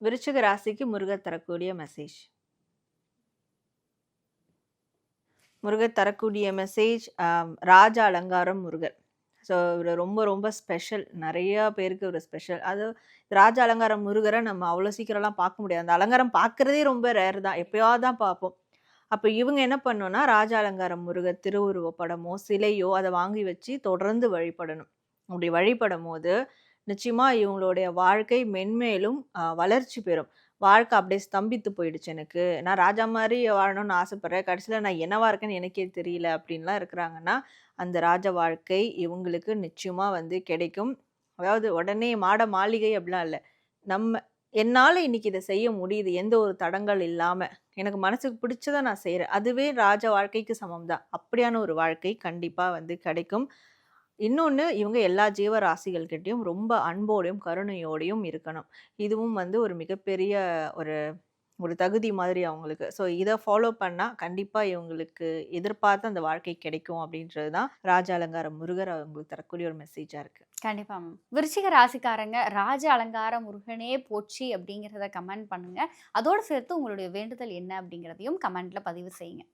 விருச்சிக ராசிக்கு முருகர் தரக்கூடிய மெசேஜ். முருகர் தரக்கூடிய மெசேஜ் ராஜ அலங்காரம் முருகர். ஸோ இவர் ரொம்ப ரொம்ப ஸ்பெஷல். நிறையா பேருக்கு ஒரு ஸ்பெஷல். அது ராஜ அலங்காரம் முருகரை நம்ம அவ்வளோ சீக்கிரம்லாம் பார்க்க முடியாது. அந்த அலங்காரம் பார்க்குறதே ரொம்ப ரேர் தான். எப்பயாவது தான் பார்ப்போம். அப்போ இவங்க என்ன பண்ணணும்னா, ராஜ அலங்காரம் முருகர் திருவுருவ படமோ சிலையோ அதை வாங்கி வச்சு தொடர்ந்து வழிபடணும். அப்படி வழிபடும் போது நிச்சயமா இவங்களுடைய வாழ்க்கை மென்மேலும் வளர்ச்சி பெறும். வாழ்க்கை அப்படியே ஸ்தம்பித்து போயிடுச்சு எனக்கு. நான் ராஜா மாரி வாழணும்னு ஆசைப்படுறேன். கடைசியில நான் என்னவா இருக்கேன்னு எனக்கே தெரியல அப்படின்லாம் இருக்கிறாங்கன்னா, அந்த ராஜ வாழ்க்கை இவங்களுக்கு நிச்சயமா வந்து கிடைக்கும். அதாவது உடனே மாட மாளிகை அப்படிலாம் இல்ல. நம்ம என்னால இன்னைக்கு இத செய்ய முடியுது. எந்த ஒரு தடங்கல் இல்லாம. எனக்கு மனசுக்கு பிடிச்சத நான் செய்றேன். அதுவே ராஜ வாழ்க்கைக்கு சமம் தான். அப்படியான ஒரு வாழ்க்கை கண்டிப்பா வந்து கிடைக்கும். இன்னொன்னு, இவங்க எல்லா ஜீவராசிகள்கிட்டயும் ரொம்ப அன்போடையும், கருணையோடையும் இருக்கணும். இதுவும் வந்து ஒரு மிகப்பெரிய ஒரு ஒரு தகுதி மாதிரி அவங்களுக்கு. ஸோ இத ஃபாலோ பண்ணா கண்டிப்பா இவங்களுக்கு எதிர்பார்த்த அந்த வாழ்க்கை கிடைக்கும் அப்படின்றது தான் ராஜ அலங்கார முருகர் அவங்களுக்கு தரக்கூடிய ஒரு மெசேஜா இருக்கு. கண்டிப்பா மேம். விருச்சிக ராசிக்காரங்க ராஜ அலங்கார முருகனே போற்றி அப்படிங்கிறத கமெண்ட் பண்ணுங்க. அதோட சேர்த்து உங்களுடைய வேண்டுதல் என்ன அப்படிங்கிறதையும் கமெண்ட்ல பதிவு செய்யுங்க.